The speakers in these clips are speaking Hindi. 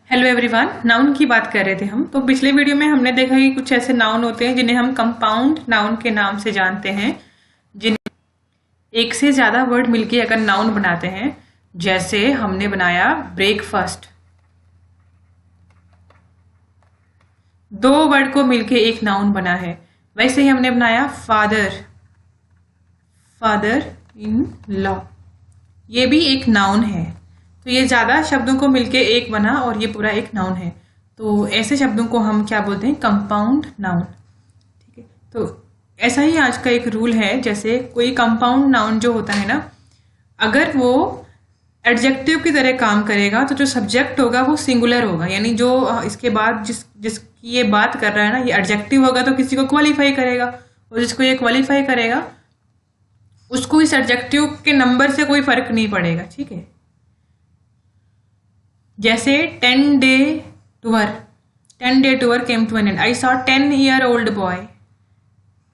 हेलो एवरीवन, नाउन की बात कर रहे थे हम। तो पिछले वीडियो में हमने देखा कि कुछ ऐसे नाउन होते हैं जिन्हें हम कंपाउंड नाउन के नाम से जानते हैं, जिन्हें एक से ज्यादा वर्ड मिलके अगर नाउन बनाते हैं। जैसे हमने बनाया ब्रेकफास्ट, दो वर्ड को मिलके एक नाउन बना है। वैसे ही हमने बनाया फादर, फादर इन लॉ, ये भी एक नाउन है। तो ये ज्यादा शब्दों को मिलके एक बना और ये पूरा एक नाउन है। तो ऐसे शब्दों को हम क्या बोलते हैं? Compound noun. ठीक है, तो ऐसा ही आज का एक रूल है। जैसे कोई कंपाउंड नाउन जो होता है ना, अगर वो एडजेक्टिव की तरह काम करेगा तो जो सब्जेक्ट होगा वो सिंगुलर होगा, यानी जो इसके बाद जिसकी ये बात कर रहा है ना, ये एडजेक्टिव होगा तो किसी को क्वालिफाई करेगा, और जिसको ये क्वालिफाई करेगा उसको इस एडजेक्टिव के नंबर से कोई फर्क नहीं पड़ेगा। ठीक है, जैसे 10-day tour came to an end. I saw 10-year-old boy.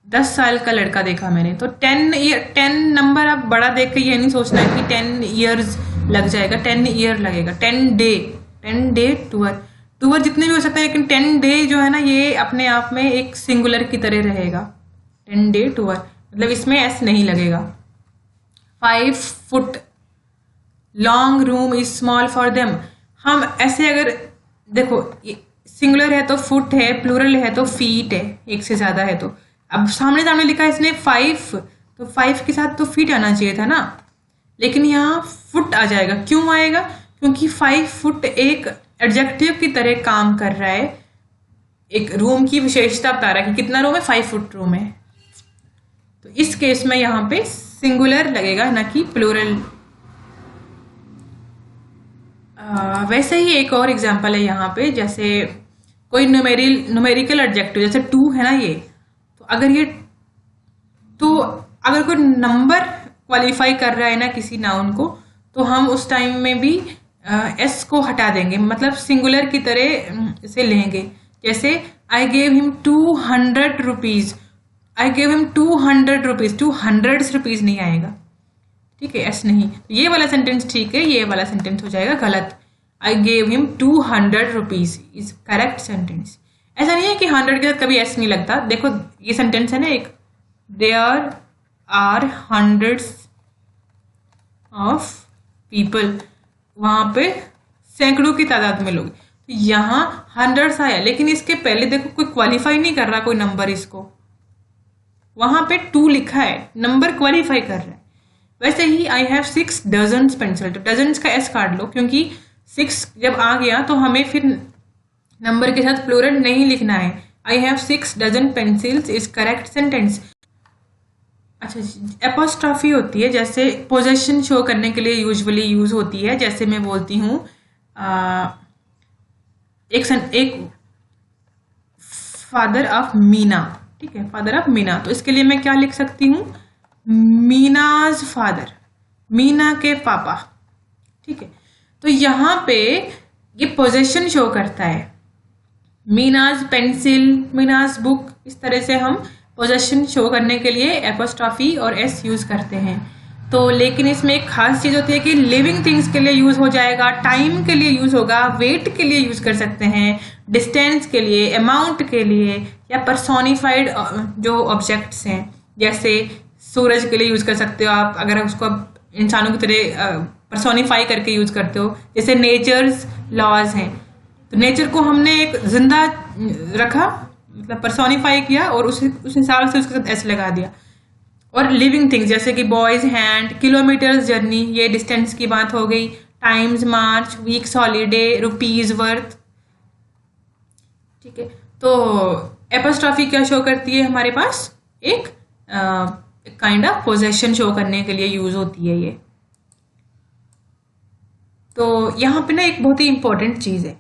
10 साल का लड़का देखा मैंने। तो 10 नंबर आप बड़ा देख के ये नहीं सोचना है कि 10 years लग जाएगा, 10 year लगेगा। 10-day टूर जितने भी हो सकते हैं, लेकिन 10 day जो है ना, ये अपने आप में एक सिंगुलर की तरह रहेगा। 10-day tour मतलब इसमें एस नहीं लगेगा। 5 foot long room is small for them. हम ऐसे अगर देखो, सिंगुलर है तो फुट है, प्लूरल है तो फीट है, एक से ज्यादा है तो। अब सामने लिखा है इसने 5, तो 5 के साथ तो फीट आना चाहिए था ना, लेकिन यहाँ फुट आ जाएगा। क्यों आएगा? क्योंकि 5 फुट एक एडजेक्टिव की तरह काम कर रहा है, एक रूम की विशेषता बता रहा है कि कितना रूम है, 5 फुट रूम है। तो इस केस में यहाँ पे सिंगुलर लगेगा, ना कि प्लूरल। वैसे ही एक और एग्जांपल है यहाँ पे। जैसे कोई न्यूमेरिकल एडजेक्टिव, जैसे 2 है ना, ये तो अगर कोई नंबर क्वालिफाई कर रहा है ना किसी नाउन को, तो हम उस टाइम में भी एस को हटा देंगे, मतलब सिंगुलर की तरह इसे लेंगे। जैसे आई गेव हिम 200 रुपीज, आई गेव हिम 200 रुपीज, 200 रुपीज नहीं आएगा। ठीक है, एस नहीं। ये वाला सेंटेंस ठीक है, ये वाला सेंटेंस हो जाएगा गलत। आई gave him 200 rupees is correct sentence. ऐसा नहीं है कि 100 के साथ कभी एस नहीं लगता। देखो ये सेंटेंस है ना एक, there are hundreds of people, वहां पे सैकड़ों की तादाद में लोग। तो यहाँ 100 आया, लेकिन इसके पहले देखो कोई क्वालिफाई नहीं कर रहा कोई नंबर, इसको वहां पे 2 लिखा है, नंबर क्वालिफाई कर रहा है। वैसे ही आई हैव 6 डजन्स पेंसिल, तो डजन्स का एस काट लो, क्योंकि 6 जब आ गया तो हमें फिर नंबर के साथ प्लूरल नहीं लिखना है। I have 6 dozen pencils is correct sentence. अच्छा, एपोस्ट्रॉफी होती है, जैसे पोजेशन शो करने के लिए यूजुअली यूज होती है। जैसे मैं बोलती हूँ एक फादर ऑफ मीना, ठीक है, फादर ऑफ मीना, तो इसके लिए मैं क्या लिख सकती हूँ? मीनाज फादर, मीना के पापा। ठीक है, तो यहाँ पे ये पोजेशन शो करता है। मीनाज पेंसिल, मीनाज बुक, इस तरह से हम पोजेशन शो करने के लिए एपोस्ट्रॉफी और एस यूज करते हैं। तो लेकिन इसमें एक खास चीज होती है कि लिविंग थिंग्स के लिए यूज हो जाएगा, टाइम के लिए यूज होगा, वेट के लिए यूज कर सकते हैं, डिस्टेंस के लिए, अमाउंट के लिए, या पर्सोनिफाइड जो ऑब्जेक्ट्स हैं, जैसे सूरज के लिए यूज कर सकते हो आप, अगर उसको इंसानों की तरह पर्सोनिफाई करके यूज करते हो। जैसे नेचर्स लॉज हैं, तो नेचर को हमने एक जिंदा रखा, मतलब पर्सोनिफाई किया, और उस हिसाब से उसके साथ एस लगा दिया। और लिविंग थिंग्स जैसे कि बॉयज हैंड, किलोमीटर्स जर्नी, ये डिस्टेंस की बात हो गई, टाइम्स मार्च, वीक्स हॉलीडे, रुपीज वर्थ। ठीक है, तो एपोस्ट्रॉफी क्या शो करती है हमारे पास? एक काइंड ऑफ पोजेशन शो करने के लिए यूज होती है ये। तो यहाँ पे ना एक बहुत ही इंपॉर्टेंट चीज है,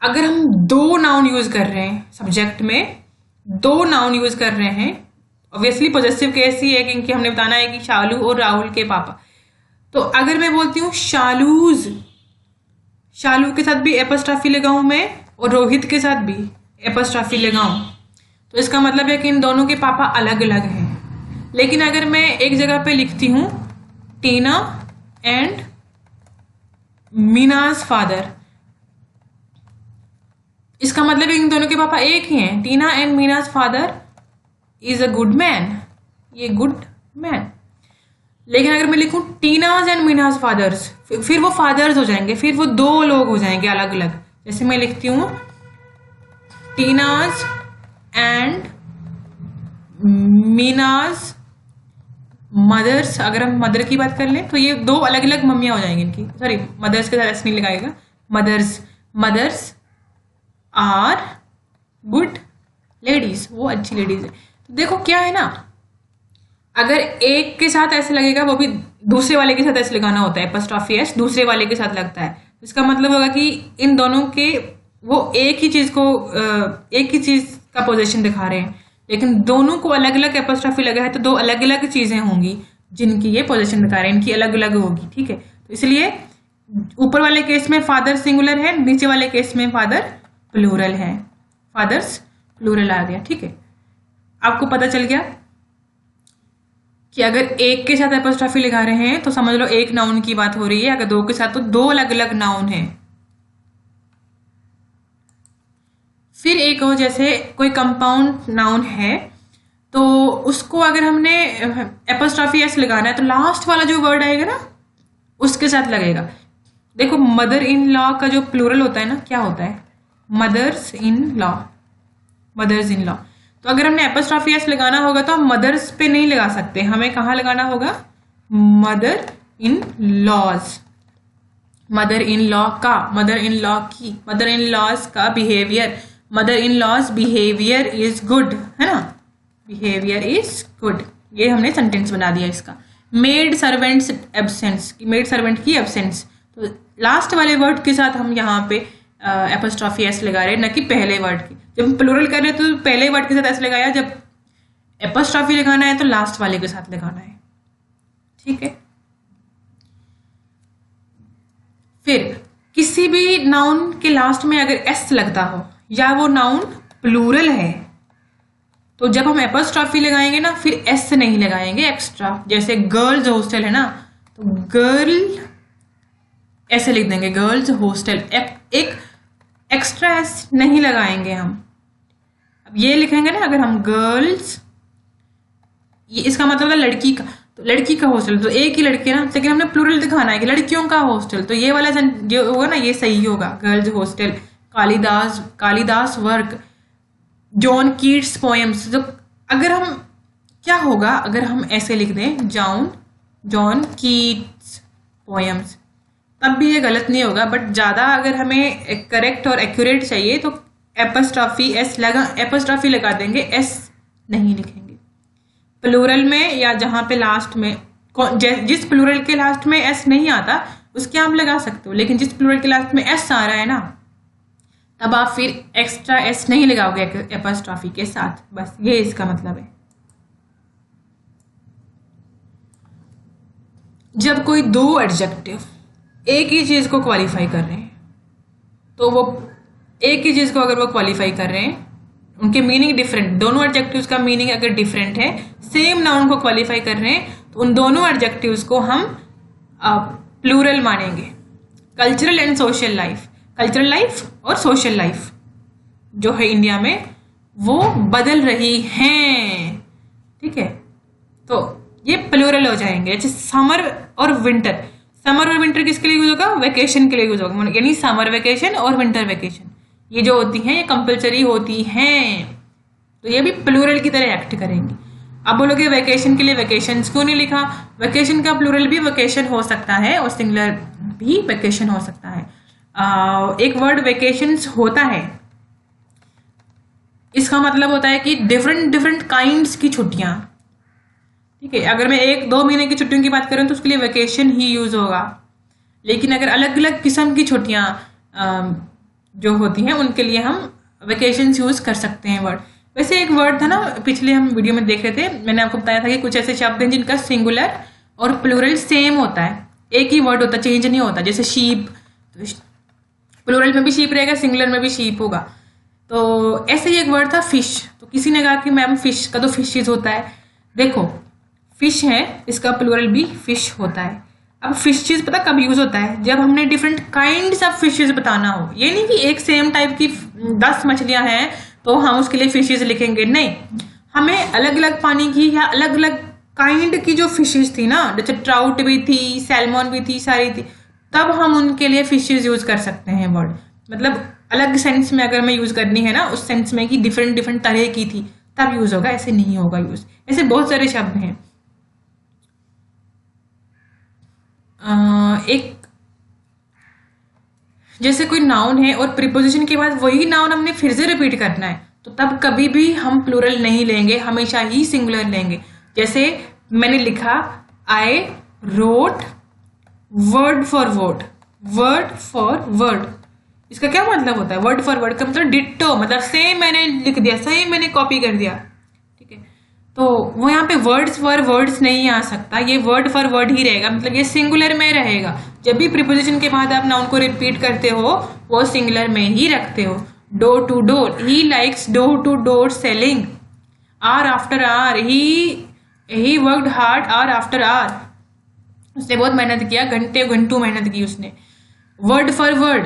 अगर हम 2 नाउन यूज कर रहे हैं, सब्जेक्ट में 2 नाउन यूज कर रहे हैं, ऑब्वियसली पॉजिटिव केस ही है, क्योंकि हमने बताना है कि शालू और राहुल के पापा। तो अगर मैं बोलती हूँ शालूज, शालू के साथ भी एपोस्ट्रॉफी लगाऊं मैं, और रोहित के साथ भी एपोस्ट्रॉफी लगाऊं, तो इसका मतलब है कि इन दोनों के पापा अलग अलग हैं। लेकिन अगर मैं एक जगह पे लिखती हूँ टीना एंड मीनाज फादर, इसका मतलब इन दोनों के पापा एक ही हैं। Tina and Meena's father is a good man, ये गुड मैन। लेकिन अगर मैं लिखूं टीनाज एंड मीनाज फादर्स, फिर वो फादर्स हो जाएंगे, फिर वो दो लोग हो जाएंगे अलग अलग। जैसे मैं लिखती हूँ टीनाज एंड मीनाज मदर्स, अगर हम मदर की बात कर लें तो ये दो अलग अलग मम्मियाँ हो जाएंगी इनकी। सॉरी, मदर्स के साथ ऐसे नहीं लगाएगा, मदर्स आर गुड लेडीज, वो अच्छी लेडीज है। तो देखो क्या है ना, अगर एक के साथ ऐसे लगेगा वो भी दूसरे वाले के साथ ऐसे लगाना होता है, एपॉस्ट्रोफी एस दूसरे वाले के साथ लगता है। इसका मतलब होगा कि इन दोनों के वो एक ही चीज का पोजीशन दिखा रहे हैं, लेकिन दोनों को अलग अलग एपॉस्ट्रोफी लगा है तो दो अलग अलग चीजें होंगी जिनकी ये पोजीशन दिखा रहे हैं, इनकी अलग अलग होगी। ठीक है, तो इसलिए ऊपर वाले केस में फादर सिंगुलर है, नीचे वाले केस में फादर प्लूरल है, फादर्स प्लूरल आ गया। ठीक है, आपको पता चल गया कि अगर एक के साथ एपॉस्ट्रोफी लगा रहे हैं तो समझ लो एक नाउन की बात हो रही है, अगर दो के साथ तो दो अलग अलग नाउन है। फिर एक हो, जैसे कोई कंपाउंड नाउन है तो उसको अगर हमने एपॉस्ट्रोफी एस लगाना है तो लास्ट वाला जो वर्ड आएगा ना उसके साथ लगेगा। देखो मदर इन लॉ का जो प्लूरल होता है ना, क्या होता है, mother's in law, mother's in law. तो अगर हमने एपॉस्ट्रोफी एस लगाना होगा तो हम मदर्स पे नहीं लगा सकते, हमें कहाँ लगाना होगा, mother in laws, mother in law का, मदर इन लॉ की, मदर इन लॉज का behaviour, mother in laws behaviour is good, है ना, बिहेवियर इज गुड। ये हमने सेंटेंस बना दिया इसका। Made servants absence, maid servant की एब्सेंस, तो लास्ट वाले वर्ड के साथ हम यहाँ पे एपॉस्ट्रोफी एस लगा रहे हैं, न कि पहले वर्ड की। जब हम प्लूरल कर रहे हैं तो पहले वर्ड के साथ एस लगाया, जब एपॉस्ट्रोफी लगाना है तो लास्ट वाले के साथ लगाना है। ठीक है, फिर किसी भी नाउन के लास्ट में अगर एस लगता हो या वो नाउन प्लूरल है तो जब हम एपॉस्ट्रोफी लगाएंगे ना फिर एस नहीं लगाएंगे एक्स्ट्रा। जैसे गर्ल्स हॉस्टल है ना, तो गर्ल ऐसे लिख देंगे, गर्ल्स हॉस्टल, एक एक्स्ट्रा एस नहीं लगाएंगे हम। अब ये लिखेंगे ना अगर हम गर्ल्स, ये इसका मतलब है लड़की का, तो लड़की का हॉस्टल, तो एक ही लड़की ना, लेकिन हमने प्लूरल दिखाना है कि लड़कियों का हॉस्टल, तो ये वाला जो होगा ना ये सही होगा, girls hostel, Kalidas work, John Keats poems. तो अगर हम क्या होगा अगर हम ऐसे लिख दें जॉन कीट्स पोएम्स, तब भी ये गलत नहीं होगा, बट ज़्यादा अगर हमें करेक्ट और एक्यूरेट चाहिए तो एपॉस्ट्रोफी लगा देंगे, एस नहीं लिखेंगे। प्लूरल में या जहाँ पे लास्ट में, जिस प्लूरल के लास्ट में एस नहीं आता उसके आप लगा सकते हो, लेकिन जिस प्लूरल के लास्ट में एस आ रहा है ना तब आप फिर एक्स्ट्रा एस नहीं लगाओगे एपॉस्ट्रोफी के साथ, बस ये इसका मतलब है। जब कोई दो एडजेक्टिव एक ही चीज को क्वालिफाई कर रहे हैं, तो वो एक ही चीज को अगर वो क्वालिफाई कर रहे हैं, उनके मीनिंग डिफरेंट, दोनों एडजेक्टिव्स का मीनिंग अगर डिफरेंट है, सेम नाउन को क्वालिफाई कर रहे हैं, तो उन दोनों एडजेक्टिव्स को हम प्लूरल मानेंगे। Cultural and social life, cultural life और सोशल लाइफ जो है इंडिया में वो बदल रही हैं। ठीक है, तो ये प्लूरल हो जाएंगे। जैसे समर और विंटर, समर और विंटर किसके लिए यूज होगा, वेकेशन के लिए यूज होगा, यानी समर वेकेशन और विंटर वेकेशन ये जो होती हैं ये कंपलसरी होती हैं, तो ये भी प्लूरल की तरह एक्ट करेंगी। अब बोलोगे वेकेशन के लिए वेकेशंस क्यों नहीं लिखा, वेकेशन का प्लूरल भी वेकेशन हो सकता है और सिंगुलर भी वेकेशन हो सकता है। एक वर्ड वेकेशंस होता है, इसका मतलब होता है कि डिफरेंट काइंड्स की छुट्टियां। ठीक है, अगर मैं 1-2 महीने की छुट्टियों की बात करूं तो उसके लिए वेकेशन ही यूज होगा, लेकिन अगर अलग अलग किस्म की छुट्टियां जो होती हैं उनके लिए हम वेकेशंस यूज कर सकते हैं वर्ड। वैसे एक वर्ड था ना, पिछले हम वीडियो में देख रहे थे, मैंने आपको बताया था कि कुछ ऐसे शब्द हैं जिनका सिंगुलर और प्लूरल सेम होता है, एक ही वर्ड होता है, चेंज नहीं होता। जैसे शीप, प्लूरल में भी शीप रहेगा, सिंगुलर में भी शीप होगा। तो ऐसे ही एक वर्ड था फिश, तो किसी ने कहा कि मैम फिश का तो फिशेज होता है। देखो फिश है, इसका प्लूरल भी फिश होता है। अब फिशेज पता कब यूज होता है, जब हमने डिफरेंट काइंड्स ऑफ फिशेज बताना हो, ये नहीं कि एक सेम टाइप की 10 मछलियां हैं तो हम उसके लिए फिशेज लिखेंगे, नहीं। हमें अलग अलग पानी की या अलग अलग काइंड की जो फिशेज थी ना, जैसे ट्राउट भी थी, सैल्मन भी थी, सारी थी, तब हम उनके लिए फिशेज यूज कर सकते हैं वर्ड। मतलब अलग सेंस में अगर हमें यूज करनी है ना, उस सेंस में कि डिफरेंट डिफरेंट तरह की थी, तब यूज होगा, ऐसे नहीं होगा यूज। ऐसे बहुत सारे शब्द हैं। एक जैसे कोई नाउन है और प्रीपोजिशन के बाद वही नाउन हमने फिर से रिपीट करना है, तो तब कभी भी हम प्लूरल नहीं लेंगे, हमेशा ही सिंगुलर लेंगे। जैसे मैंने लिखा I wrote word for word, word for word, इसका क्या मतलब होता है? वर्ड फॉर वर्ड का मतलब डिट्टो, मतलब सेम मैंने लिख दिया, सेम मैंने कॉपी कर दिया, ठीक है। तो वो यहाँ पे वर्ड्स फॉर वर्ड्स नहीं आ सकता, ये वर्ड फॉर वर्ड ही रहेगा, मतलब ये सिंगुलर में रहेगा। जब भी प्रीपोजिशन के बाद आप नाउन को रिपीट करते हो, वो सिंगुलर में ही रखते हो। Door to door, he likes door to door selling. Hour after hour, he worked hard hour after hour, उसने बहुत मेहनत किया, घंटे घंटों मेहनत की उसने। वर्ड फॉर वर्ड,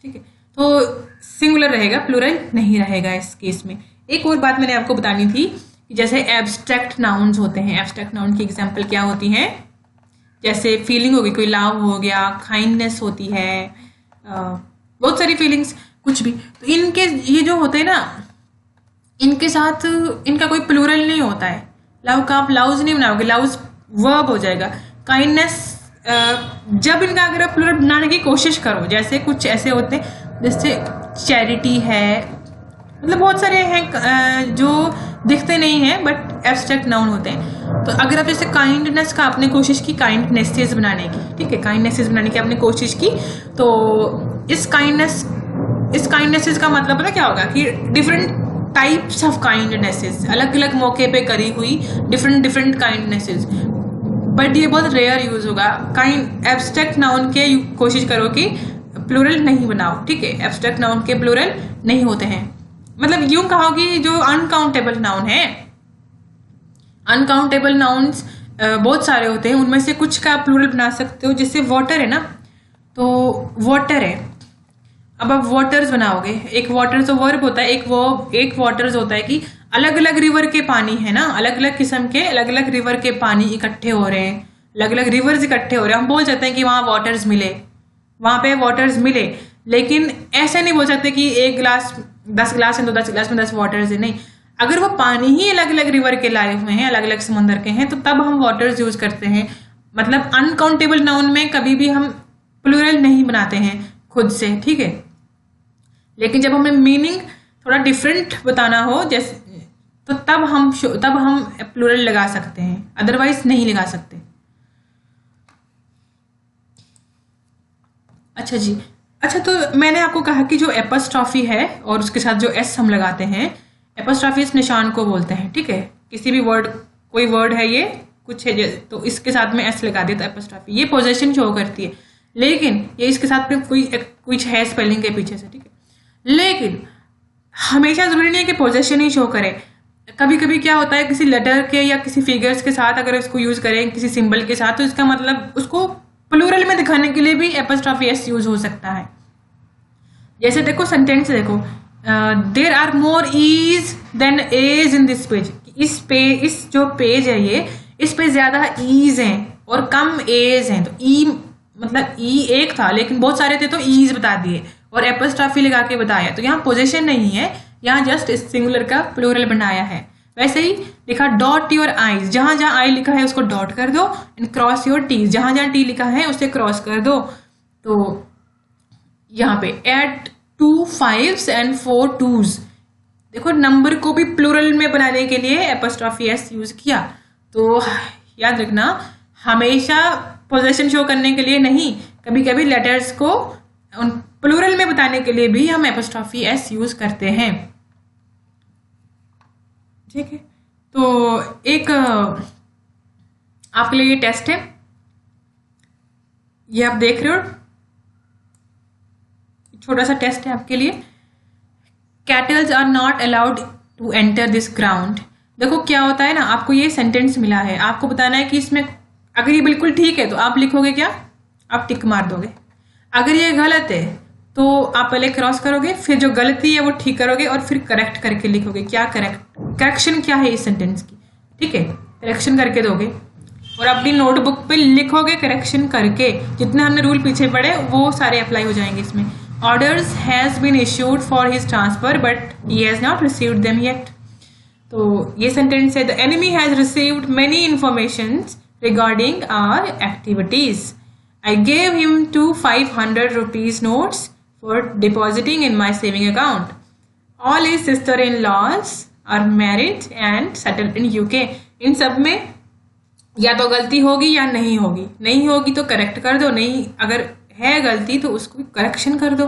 ठीक है, तो सिंगुलर रहेगा, प्लूरल नहीं रहेगा इस केस में। एक और बात मैंने आपको बतानी थी कि जैसे एब्स्ट्रैक्ट नाउन्स होते हैं, एब्स्ट्रैक्ट नाउन की एग्जांपल क्या होती हैं? जैसे फीलिंग हो गई, कोई लव हो गया, काइंडनेस होती है, बहुत सारी फीलिंग्स, कुछ भी। तो इनके ये जो होते हैं ना, इनके साथ इनका कोई प्लूरल नहीं होता है। लव का आप लव्स नहीं बनाओगे, लव्स वर्ब हो जाएगा। काइंडनेस जब इनका अगर आप प्लूरल बनाने की कोशिश करो, जैसे कुछ ऐसे होते हैं जैसे चैरिटी है, मतलब बहुत सारे हैं जो दिखते नहीं हैं बट एब्स्ट्रैक्ट नाउन होते हैं। तो अगर आप जैसे काइंडनेस का आपने कोशिश की, काइंडनेसेस बनाने की, ठीक है, काइंडनेसेस बनाने की आपने कोशिश की, तो इस काइंडनेसेस का मतलब पता क्या होगा कि डिफरेंट टाइप्स ऑफ काइंडनेसेस, अलग अलग मौके पे करी हुई डिफरेंट काइंडनेसेस, बट ये बहुत रेयर यूज होगा। एब्स्ट्रैक्ट नाउन के कोशिश करो कि प्लूरल नहीं बनाओ, ठीक है, एब्स्ट्रैक्ट नाउन के प्लूरल नहीं होते हैं। मतलब यूं कहो कि जो अनकाउंटेबल नाउन है, अनकाउंटेबल नाउन्स बहुत सारे होते हैं, उनमें से कुछ का आप प्लूरल बना सकते हो। जैसे वाटर है ना, तो वाटर है, अब आप वाटर्स बनाओगे, एक वाटर तो वर्ब होता है, एक वाटर्स होता है कि अलग अलग रिवर के पानी है ना, अलग अलग किस्म के अलग अलग रिवर के पानी इकट्ठे हो रहे हैं, अलग अलग रिवर्स इकट्ठे हो रहे हैं। हम बोल सकते हैं कि वहाँ वाटर्स मिले, वहाँ पे वाटर्स मिले, लेकिन ऐसे नहीं बोल सकते कि एक गिलास 10 गिलास है तो 10 गिलास में 10 वाटर्स है, नहीं। अगर वो पानी ही अलग अलग रिवर के लाए हुए हैं, अलग अलग समुद्र के हैं, तो तब हम वाटर्स यूज करते हैं। मतलब अनकाउंटेबल नाउन में कभी भी हम प्लूरल नहीं बनाते हैं खुद से, ठीक है। लेकिन जब हमें मीनिंग थोड़ा डिफरेंट बताना हो, जैसे, तो तब हम प्लूरल लगा सकते हैं, अदरवाइज नहीं लगा सकते। अच्छा जी, अच्छा, तो मैंने आपको कहा कि जो एपस्ट्रॉफी है और उसके साथ जो एस हम लगाते हैं, एपस्ट्रॉफी इस निशान को बोलते हैं, ठीक है। किसी भी वर्ड, कोई वर्ड है ये कुछ है तो इसके साथ में एस लगा दिया तो एपस्ट्रॉफी, ये पोजेशन शो करती है, लेकिन ये इसके साथ में कुछ है स्पेलिंग के पीछे से, ठीक है। लेकिन हमेशा जरूरी नहीं है कि पोजेशन ही शो करे। कभी कभी क्या होता है, किसी लेटर के या किसी फिगर्स के साथ अगर इसको यूज करें, किसी सिंबल के साथ, तो इसका मतलब उसको प्लूरल में दिखाने के लिए भी एपस्ट्रॉफी एस यूज हो सकता है। जैसे देखो सेंटेंस देखो, there are more e's than a's in this page, इस जो पेज है ये, इस पे ज्यादा ईज हैं और कम एज हैं। तो ई मतलब ई एक था लेकिन बहुत सारे थे तो ईज बता दिए और एपस्ट्रॉफी लगा के बताया। तो यहाँ पोजेशन नहीं है, यहाँ जस्ट इस सिंगुलर का प्लूरल बनाया है। वैसे ही लिखा डॉट योर आईज, जहां जहां आई लिखा है उसको डॉट कर दो, एंड क्रॉस योर टी, जहां जहां टी लिखा है उसे क्रॉस कर दो। तो यहाँ पे एड 2 5s and 4 2s, देखो नंबर को भी प्लूरल में बनाने के लिए एपस्ट्रॉफी एस यूज किया। तो याद रखना, हमेशा पोजेशन शो करने के लिए नहीं, कभी कभी लेटर्स को उन प्लूरल में बताने के लिए भी हम एपस्ट्रॉफी एस यूज करते हैं, ठीक है। तो एक आपके लिए ये टेस्ट है, ये आप देख रहे हो, छोटा सा टेस्ट है आपके लिए। Cattles are not allowed to enter this ground. देखो क्या होता है ना, आपको ये सेंटेंस मिला है, आपको बताना है कि इसमें अगर ये बिल्कुल ठीक है तो आप लिखोगे क्या, आप टिक मार दोगे। अगर ये गलत है तो आप पहले क्रॉस करोगे, फिर जो गलती है वो ठीक करोगे और फिर करेक्ट करके लिखोगे। क्या करेक्शन क्या है इस सेंटेंस की, ठीक है, करेक्शन करके दोगे और अपनी नोटबुक पे लिखोगे करेक्शन करके। जितने हमने रूल पीछे पढ़े वो सारे अप्लाई हो जाएंगे इसमें। Orders has been issued for his transfer but he has not received them yet. तो ये सेंटेंस है, the enemy has received many informations regarding our activities. I gave him 2 500 rupees notes for depositing in my saving account. All his sister-in-laws are married and settled in UK. इन सब में या तो गलती होगी या नहीं होगी। नहीं होगी तो करेक्ट कर दो, नहीं अगर है गलती तो उसको करेक्शन कर दो,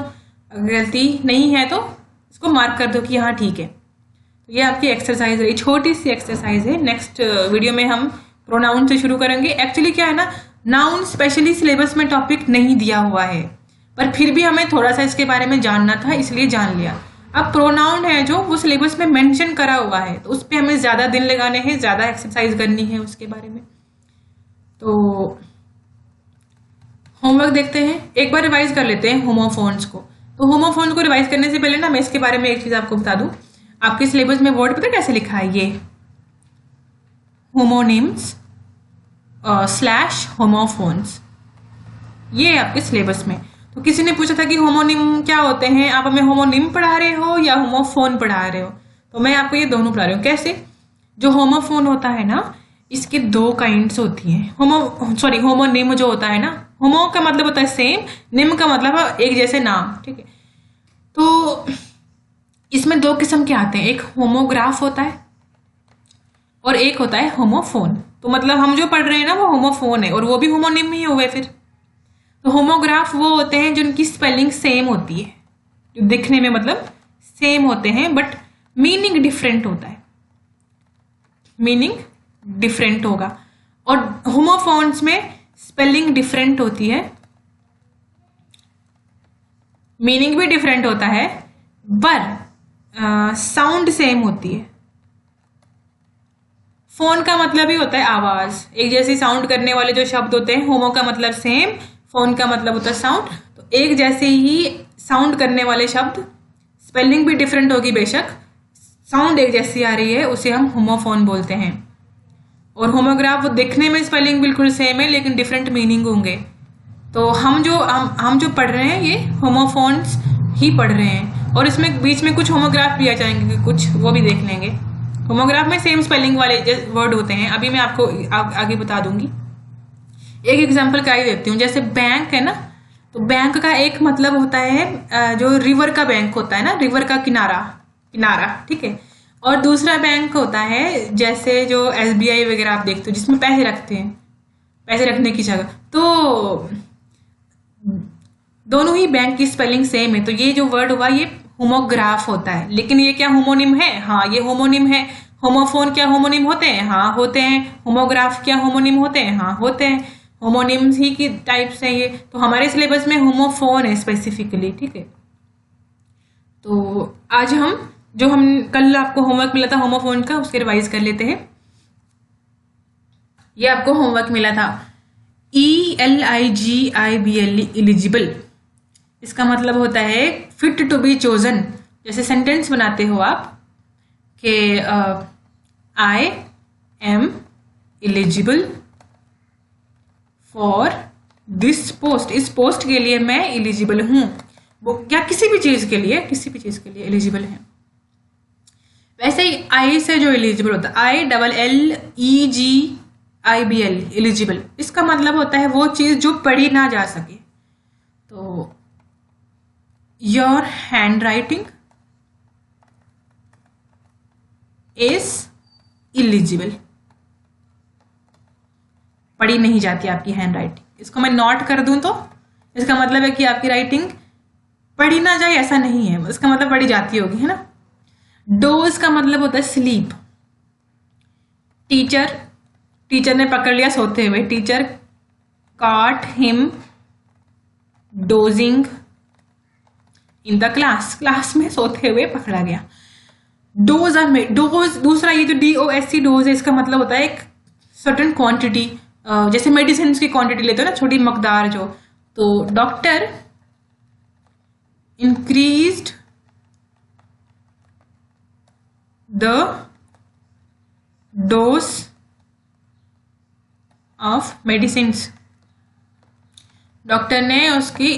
अगर गलती नहीं है तो इसको मार्क कर दो कि हाँ ठीक है। तो ये आपकी एक्सरसाइज रही, छोटी सी एक्सरसाइज है। नेक्स्ट वीडियो में हम प्रोनाउन से शुरू करेंगे। एक्चुअली क्या है ना, नाउन स्पेशली सिलेबस में टॉपिक नहीं दिया हुआ है, पर फिर भी हमें थोड़ा सा इसके बारे में जानना था इसलिए जान लिया। अब प्रोनाउन है जो वो सिलेबस में मेंशन करा हुआ है, तो उस पर हमें ज़्यादा दिन लगाने हैं, ज़्यादा एक्सरसाइज करनी है उसके बारे में। तो होमवर्क देखते हैं, एक बार रिवाइज कर लेते हैं होमोफोन्स को। तो होमोफोन्स को रिवाइज करने से पहले ना मैं इसके बारे में एक चीज़ आपको बता दूं। आपके सिलेबस में वर्ड पता कैसे लिखा है, ये होमोनिम्स / होमोफोन्स, ये है आपके सिलेबस में। तो किसी ने पूछा था कि होमोनिम क्या होते हैं, आप हमें होमोनिम पढ़ा रहे हो या होमोफोन पढ़ा रहे हो, तो मैं आपको ये दोनों पढ़ा रही हूँ। कैसे, जो होमोफोन होता है ना, इसके 2 काइंड्स होती हैं। होमोनिम जो होता है ना, होमो का मतलब होता है सेम, निम का मतलब एक जैसे नाम, ठीक है। तो इसमें 2 किस्म के आते हैं, एक होमोग्राफ होता है और एक होता है होमोफोन। तो मतलब हम जो पढ़ रहे हैं ना वो होमोफोन है और वो भी होमोनिम ही हुए फिर। तो होमोग्राफ वो होते हैं जिनकी स्पेलिंग सेम होती है, जो दिखने में मतलब सेम होते हैं बट मीनिंग डिफरेंट होता है, मीनिंग डिफरेंट होगा। और होमोफोन्स में स्पेलिंग डिफरेंट होती है, मीनिंग भी डिफरेंट होता है, पर साउंड सेम होती है। फोन का मतलब ही होता है आवाज, एक जैसी साउंड करने वाले जो शब्द होते हैं। होमो का मतलब सेम, फोन का मतलब होता है साउंड। तो एक जैसे ही साउंड करने वाले शब्द, स्पेलिंग भी डिफरेंट होगी बेशक, साउंड एक जैसी आ रही है, उसे हम होमोफोन बोलते हैं। और होमोग्राफ वो दिखने में स्पेलिंग बिल्कुल सेम है लेकिन डिफरेंट मीनिंग होंगे। तो हम जो पढ़ रहे हैं ये होमोफोन्स ही पढ़ रहे हैं। और इसमें बीच में कुछ होमोग्राफ भी आ जाएंगे, कुछ वो भी देख लेंगे। होमोग्राफ में सेम स्पेलिंग वाले वर्ड होते हैं, अभी मैं आपको आगे बता दूंगी। एक एग्जांपल का ही देती हूँ, जैसे बैंक है ना, तो बैंक का एक मतलब होता है जो रिवर का बैंक होता है ना, रिवर का किनारा, ठीक है। और दूसरा बैंक होता है जैसे जो SBI वगैरह आप देखते हो जिसमें पैसे रखते हैं, पैसे रखने की जगह। तो दोनों ही बैंक की स्पेलिंग सेम है, तो ये जो वर्ड हुआ ये होमोग्राफ होता है। लेकिन ये क्या होमोनिम है? हाँ, ये होमोनिम है। होमोफोन क्या होमोनिम होते हैं? हाँ होते हैं। होमोग्राफ क्या होमोनिम होते हैं? हाँ होते हैं। होमोनिम्स ही की टाइप्स हैं ये। तो हमारे सिलेबस में होमोफोन है स्पेसिफिकली, ठीक है। तो आज हम कल आपको होमवर्क मिला था होमोफोन का, उसके रिवाइज कर लेते हैं। ये आपको होमवर्क मिला था ELIGIBLE, एलिजिबल। इसका मतलब होता है फिट टू बी चोजन। जैसे सेंटेंस बनाते हो आप कि I am eligible for this post, इस पोस्ट के लिए मैं एलिजिबल हूं, या किसी भी चीज के लिए एलिजिबल है। वैसे ही आई से जो एलिजिबल होता है, IELEGIBL, एलिजिबल, इसका मतलब होता है वो चीज जो पढ़ी ना जा सके। तो your hand writing is eligible, पढ़ी नहीं जाती आपकी हैंड राइटिंग। इसको मैं नोट कर दूं तो इसका मतलब है कि आपकी राइटिंग पढ़ी ना जाए, ऐसा नहीं है, इसका मतलब पढ़ी जाती होगी, है ना। डोज का मतलब होता है स्लीप। टीचर ने पकड़ लिया सोते हुए, teacher caught him dozing in the class में सोते हुए पकड़ा गया। डोज दूसरा ये जो DOSC डोज है, इसका मतलब होता है एक सर्टेन क्वांटिटी, जैसे मेडिसिन की क्वांटिटी लेते हो ना, छोटी मकदार जो। तो doctor increased the dose of medicines, doctor ने उसकी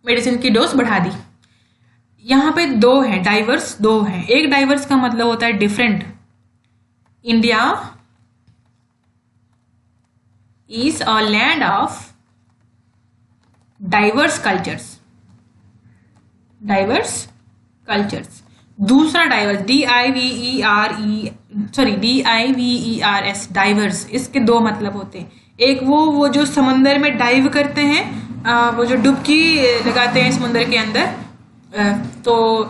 मेडिसिन की डोज बढ़ा दी। यहाँ पे दो हैं, डाइवर्स दो हैं। एक डाइवर्स का मतलब होता है different. India is a land of diverse cultures, diverse cultures. दूसरा डाइवर्स DIVERS, डाइवर्स, इसके दो मतलब होते हैं। एक वो जो समंदर में डाइव करते हैं, वो जो डुबकी लगाते हैं समुद्र के अंदर, तो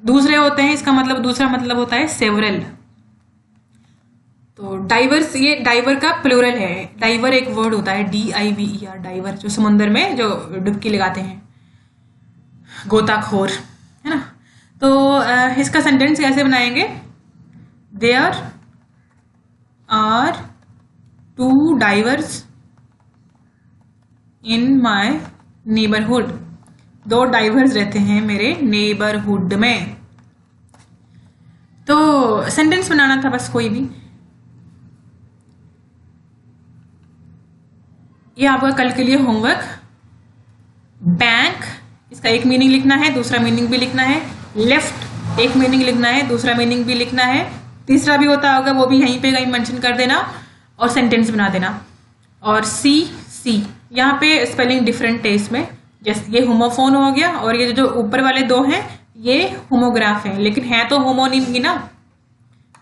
दूसरे होते हैं, इसका मतलब दूसरा मतलब होता है सेवरल। तो डाइवर्स, ये डाइवर का प्लूरल है। डाइवर एक वर्ड होता है DIVER, डाइवर, जो समुद्र में जो डुबकी लगाते हैं, गोताखोर, है ना। तो इसका सेंटेंस कैसे बनाएंगे? There are 2 divers in my neighbourhood, 2 divers रहते हैं मेरे नेबरहुड में। तो सेंटेंस बनाना था बस, कोई भी। ये आपका कल के लिए होमवर्क। बैंक, इसका एक मीनिंग लिखना है, दूसरा मीनिंग भी लिखना है। लेफ्ट एक मीनिंग लिखना है, दूसरा मीनिंग भी लिखना है। तीसरा भी होता होगा, वो भी यहीं पे कहीं मेंशन कर देना और सेंटेंस बना देना। और सी यहाँ पे स्पेलिंग डिफरेंट है इसमें, जैसे ये होमोफोन हो गया, और ये जो ऊपर वाले 2 हैं ये होमोग्राफ हैं, लेकिन है तो होमोनिम ही ना।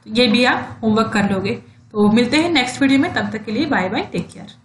ये भी आप होमवर्क कर लोगे। तो मिलते हैं नेक्स्ट वीडियो में, तब तक के लिए बाय बाय, टेक केयर।